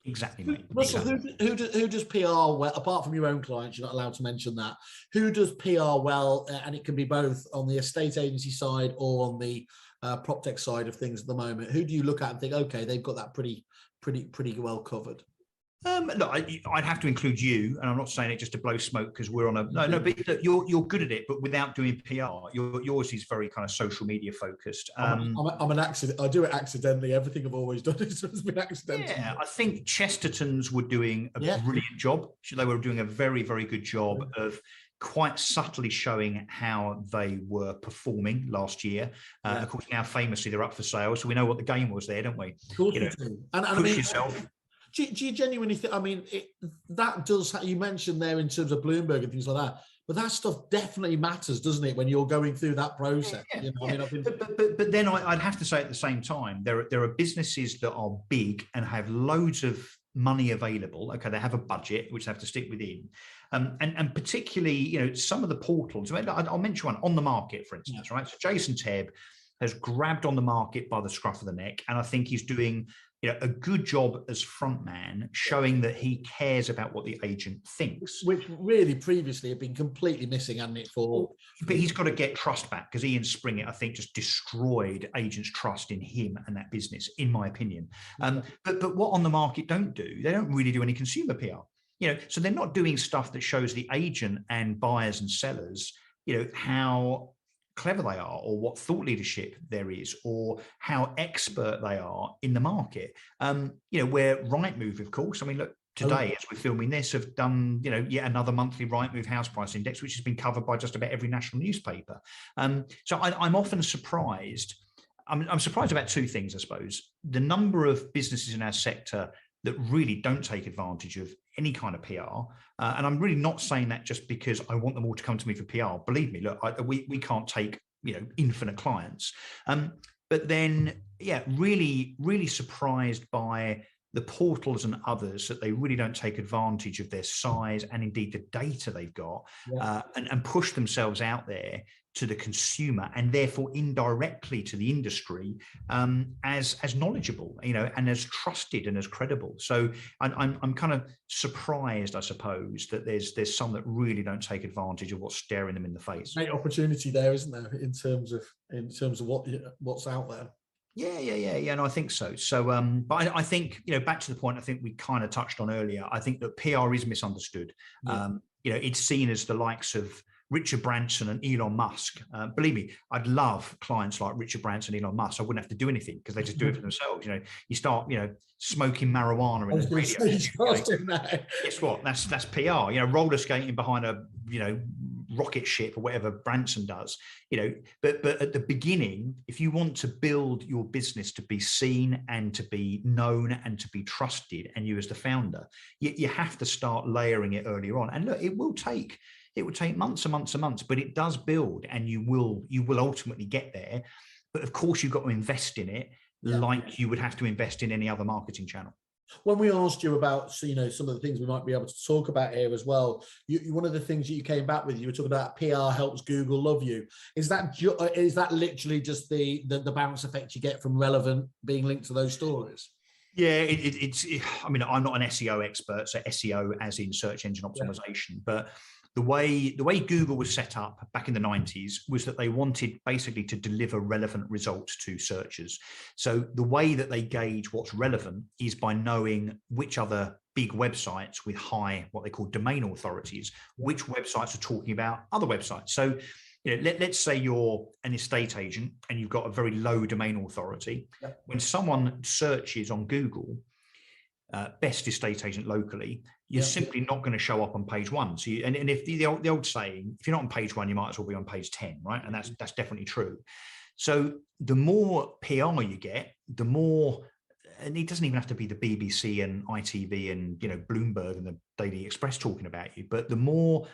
Exactly, mate. Russell, exactly. Who does PR well, apart from your own clients? You're not allowed to mention that. Who does PR well? And it can be both on the estate agency side or on the prop tech side of things at the moment. Who do you look at and think, okay, they've got that pretty well covered? Look, I'd have to include you, and I'm not saying it just to blow smoke because we're on a no. But look, you're good at it, but without doing PR. Yours is very kind of social media focused. I'm an accident. I do it accidentally. Everything I've always done has been accidental. Yeah, I think Chesterton's were doing a brilliant job. They were doing a very, very good job of quite subtly showing how they were performing last year. Of course, now famously they're up for sale, so we know what the game was there, don't we? Of course, you do. And push yourself. Do you genuinely think, that does, you mentioned there in terms of Bloomberg and things like that, but that stuff definitely matters, doesn't it, when you're going through that process? But then I'd have to say at the same time, there are businesses that are big and have loads of money available. Okay, they have a budget, which they have to stick within. And particularly, some of the portals, I'll mention one, On the Market, for instance, right? So Jason Tebb has grabbed On the Market by the scruff of the neck, and I think he's doing a good job as front man, showing that he cares about what the agent thinks. Which really previously had been completely missing, hadn't it? But he's got to get trust back, because Ian Springett, I think, just destroyed agents' trust in him and that business, in my opinion. But what On the Market don't do, they don't really do any consumer PR. So they're not doing stuff that shows the agent and buyers and sellers, how clever they are, or what thought leadership there is, or how expert they are in the market. Where Rightmove, of course, I mean, look, today, as we're filming this, have done, yet another monthly Rightmove house price index, which has been covered by just about every national newspaper. So I'm often surprised. I'm surprised about two things, I suppose. The number of businesses in our sector that really don't take advantage of any kind of PR. And I'm really not saying that just because I want them all to come to me for PR. Believe me, look, we can't take, infinite clients. But then, really, really surprised by the portals and others that they really don't take advantage of their size and indeed the data they've got, and push themselves out there to the consumer and therefore indirectly to the industry, as knowledgeable, and as trusted and as credible. So I'm kind of surprised, I suppose, that there's some that really don't take advantage of what's staring them in the face. Great opportunity there, isn't there, in terms of what's out there? Yeah, and I think so. So, but I think, back to the point I think we kind of touched on earlier, I think that PR is misunderstood. It's seen as the likes of Richard Branson and Elon Musk. Believe me, I'd love clients like Richard Branson and Elon Musk. I wouldn't have to do anything because they just do it for themselves. You start, smoking marijuana in a radio. Guess what? That's PR. Roller skating behind a, rocket ship or whatever Branson does. But at the beginning, if you want to build your business to be seen and to be known and to be trusted, and you as the founder, you have to start layering it earlier on. And look, it will take months and months and months, but it does build, and you will ultimately get there. But of course, you've got to invest in it like you would have to invest in any other marketing channel. When we asked you about, some of the things we might be able to talk about here as well, one of the things that you came back with, you were talking about PR helps Google love you. Is that literally just the bounce effect you get from relevant being linked to those stories? Yeah, I mean, I'm not an SEO expert, so SEO as in search engine optimization, but the way Google was set up back in the 90s was that they wanted basically to deliver relevant results to searchers. So the way that they gauge what's relevant is by knowing which other big websites with high, what they call domain authorities, which websites are talking about other websites. So, let's say you're an estate agent and you've got a very low domain authority. When someone searches on Google, best estate agent locally, you're simply not going to show up on page one. So and if the old saying, if you're not on page one, you might as well be on page 10, right? And that's definitely true. So the more PR you get, the more, and it doesn't even have to be the BBC and ITV and Bloomberg and the Daily Express talking about you, but the more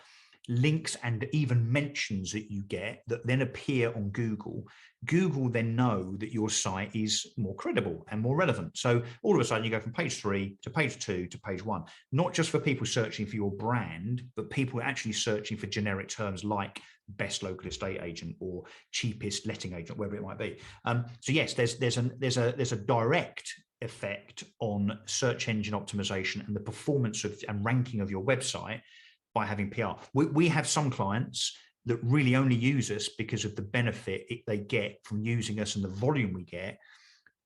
links and even mentions that you get that then appear on Google then know that your site is more credible and more relevant. So all of a sudden you go from page 3 to page 2 to page 1, not just for people searching for your brand, but people actually searching for generic terms like best local estate agent or cheapest letting agent, wherever it might be. So yes, there's a direct effect on search engine optimization and the performance of and ranking of your website by having PR. We have some clients that really only use us because of the benefit they get from using us and the volume we get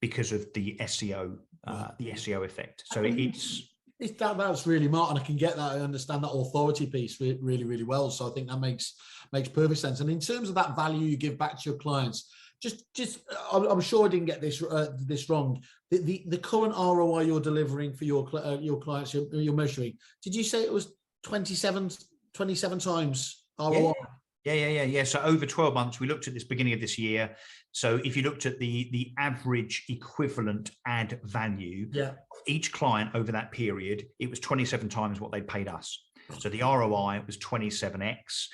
because of the SEO, effect. So that's really smart, and I can get that. I understand that authority piece really, really well. So I think that makes perfect sense. And in terms of that value you give back to your clients, I'm sure I didn't get this wrong. The current ROI you're delivering for your clients, you're measuring. Did you say it was 27 times ROI? Yeah. So over 12 months, we looked at this beginning of this year. So if you looked at the average equivalent ad value, each client over that period, it was 27 times what they paid us. So the ROI was 27x.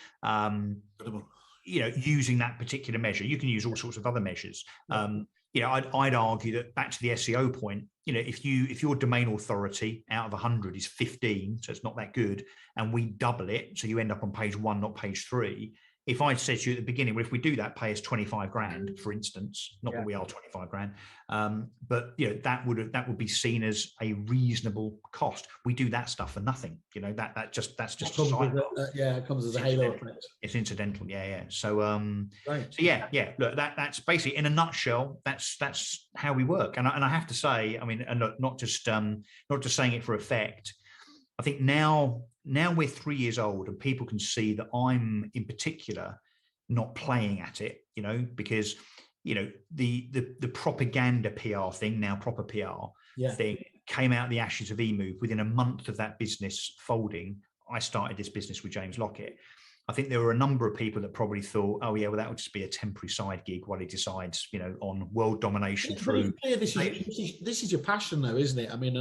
Using that particular measure, you can use all sorts of other measures. I'd argue that back to the SEO point, if your domain authority out of 100 is 15, so it's not that good, and we double it, so you end up on page 1, not page 3. If I said to you at the beginning, well, if we do that, pay us 25 grand, for instance, not that we are 25 grand, but that would be seen as a reasonable cost. We do that stuff for nothing. That's just it comes as a halo effect. It's incidental. So look, that's basically, in a nutshell, that's how we work. And I have to say, I mean, and look, not just saying it for effect. I think now we're 3 years old and people can see that I'm in particular not playing at it, you know, because, you know, the propaganda PR thing, now ProperPR thing, came out of the ashes of eMove. Within a month of that business folding, I started this business with James Lockett. I think there were a number of people that probably thought, oh yeah, well, that would just be a temporary side gig while he decides, you know, on world domination through. This is your passion though, isn't it? I mean,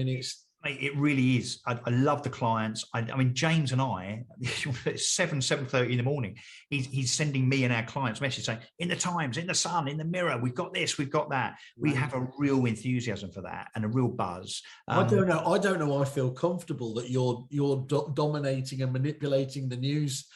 it's. It really is. I love the clients. I mean, James and I, it's 7:30 in the morning. He's sending me and our clients messages saying, in the Times, in the Sun, in the Mirror, we've got this, we've got that. We have a real enthusiasm for that and a real buzz. I don't know. I feel comfortable that you're dominating and manipulating the news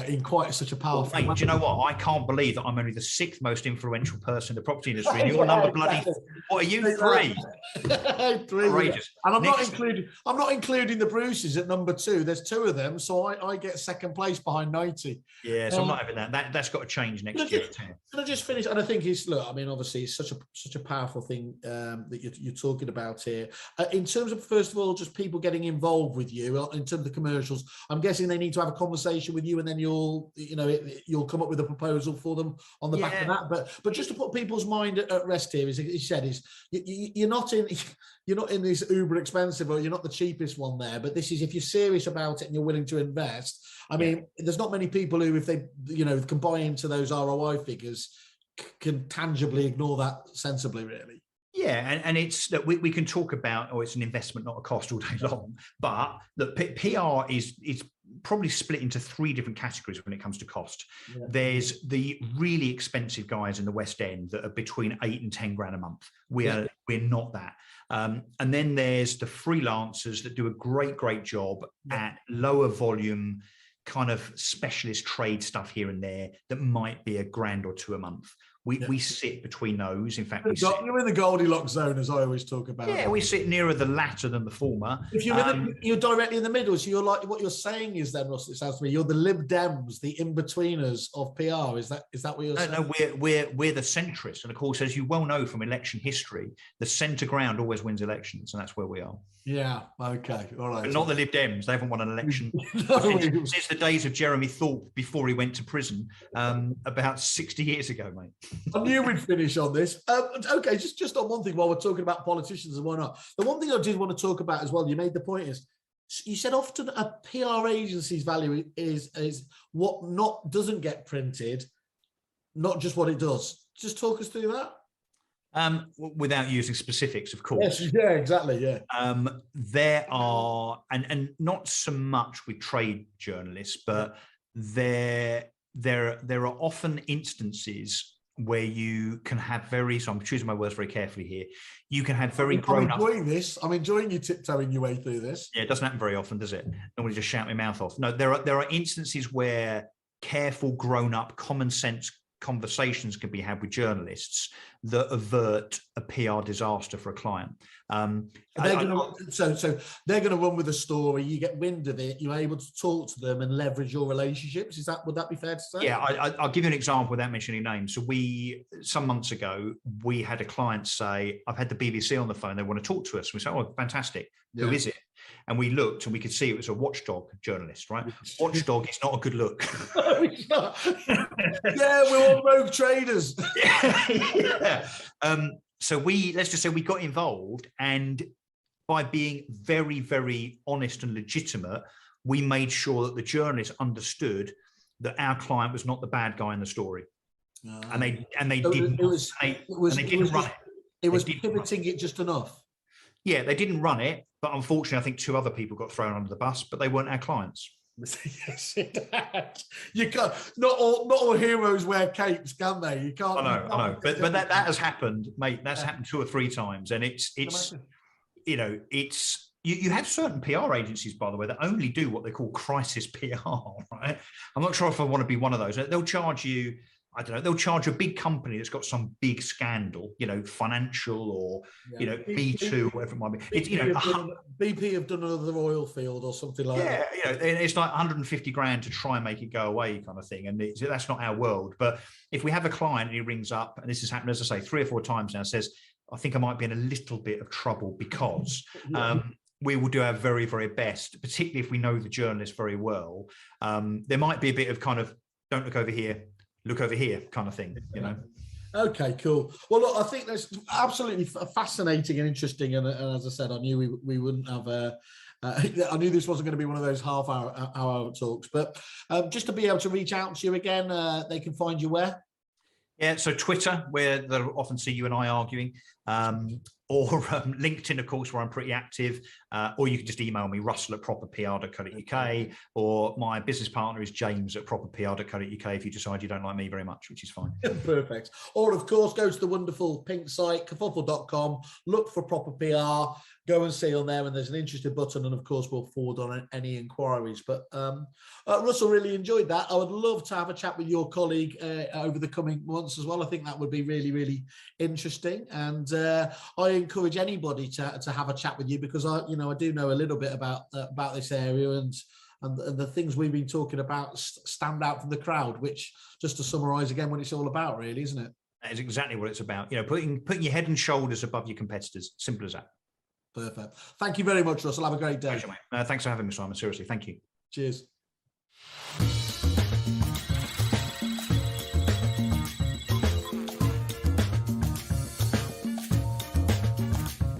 in quite such a powerful way. Do you know what? I can't believe that I'm only the 6th most influential person in the property industry. And you're number bloody. What are you? 3? 3. Outrageous. And I'm not including the Bruces at number 2. There's 2 of them, so I get second place behind 90. Yeah, so I'm not having that. That's got to change next year. Can I just finish? And I think I mean, obviously, it's such a powerful thing that you're talking about here. In terms of, first of all, just people getting involved with you in terms of the commercials. I'm guessing they need to have a conversation with you, and then you'll come up with a proposal for them on the back of that. But just to put people's mind at rest here, as he said, is you're not in this uber expensive, or you're not the cheapest one there. But this is, if you're serious about it and you're willing to invest. I mean, there's not many people who, if they can buy into those ROI figures, can tangibly ignore that sensibly, really. Yeah, and it's that we can talk about, it's an investment, not a cost, all day long. But the PR is probably split into 3 different categories when it comes to cost. Yeah. There's the really expensive guys in the West End that are between 8 and 10 grand a month. We're not that. And then there's the freelancers that do a great job at lower volume, kind of specialist trade stuff here and there that might be $1 grand or 2 a month. We sit between those. In fact, you're in the Goldilocks zone, as I always talk about. Yeah, we sit nearer the latter than the former. If you're directly in the middle, so you're like, what you're saying is then, Russ, it sounds to me, you're the Lib Dems, the in-betweeners of PR. Is that what you're saying? No, we're the centrists, and of course, as you well know from election history, the centre ground always wins elections, and that's where we are. Yeah. Okay. All right. But not the Lib Dems. They haven't won an election since the days of Jeremy Thorpe before he went to prison about 60 years ago, mate. I knew we'd finish on this. Okay, just on one thing while we're talking about politicians and whatnot. The one thing I did want to talk about as well, you made the point, is you said often a PR agency's value is what doesn't get printed, not just what it does. Just talk us through that. Without using specifics, of course. Yes, yeah, exactly, yeah. There are, and not so much with trade journalists, but there are often instances where you can have so I'm choosing my words very carefully here. You can have very grown up. I'm enjoying you tiptoeing your way through this. Yeah, it doesn't happen very often, does it? Normally just shout my mouth off. No, there are instances where careful, grown up, common sense conversations can be had with journalists that avert a PR disaster for a client. So they're going to run with a story. You get wind of it. You're able to talk to them and leverage your relationships. Would that be fair to say? Yeah, I'll give you an example without mentioning names. So some months ago, we had a client say, "I've had the BBC on the phone. They want to talk to us." We said, "Oh, fantastic. Yeah. Who is it?" And we looked and we could see it was a watchdog journalist, right? Watchdog is not a good look. No, it's not. Yeah, we're all rogue traders. Yeah. So let's just say we got involved, and by being very, very honest and legitimate, we made sure that the journalist understood that our client was not the bad guy in the story. And they didn't run it. It was pivoting it just enough. Yeah, they didn't run it, but unfortunately, I think 2 other people got thrown under the bus, but they weren't our clients. Yes, you can't. Not all heroes wear capes, can they? You can't. I know. But that has happened, mate. That's happened 2 or 3 times, and it's you have certain PR agencies, by the way, that only do what they call crisis PR. Right? I'm not sure if I want to be one of those. They'll charge you. I don't know, they'll charge a big company that's got some big scandal, financial or, B2, whatever it might be. BP have done another oil field or something like that. Yeah, it's like 150 grand to try and make it go away kind of thing. And that's not our world. But if we have a client and he rings up, and this has happened, as I say, 3 or 4 times now, says, I think I might be in a little bit of trouble because we will do our very, very best, particularly if we know the journalist very well. There might be a bit of kind of, don't look over here. look over here kind of thing, you know. Okay, cool. Well, look, I think that's absolutely fascinating and interesting. And as I said, I knew we wouldn't have I knew this wasn't going to be one of those half-hour talks, but just to be able to reach out to you again, they can find you where? Yeah, so Twitter, where they'll often see you and I arguing, or LinkedIn, of course, where I'm pretty active, or you can just email me, russell@properpr.co.uk, or my business partner is james@properpr.co.uk if you decide you don't like me very much, which is fine. Perfect. Or, of course, go to the wonderful pink site, kerfuffle.com, look for ProperPR, go and see on there, and there's an interested button, and, of course, we'll forward on any inquiries. But Russell, really enjoyed that. I would love to have a chat with your colleague over the coming months as well. I think that would be really, really interesting. And I encourage anybody to have a chat with you, because I do know a little bit about this area, and the things we've been talking about stand out from the crowd, which, just to summarize again, what it's all about, really, isn't it? That is exactly what it's about. Putting your head and shoulders above your competitors. Simple as that. Perfect. Thank you very much, Russell. Have a great day. Pleasure, mate. Thanks for having me, Simon. Seriously, thank you. Cheers.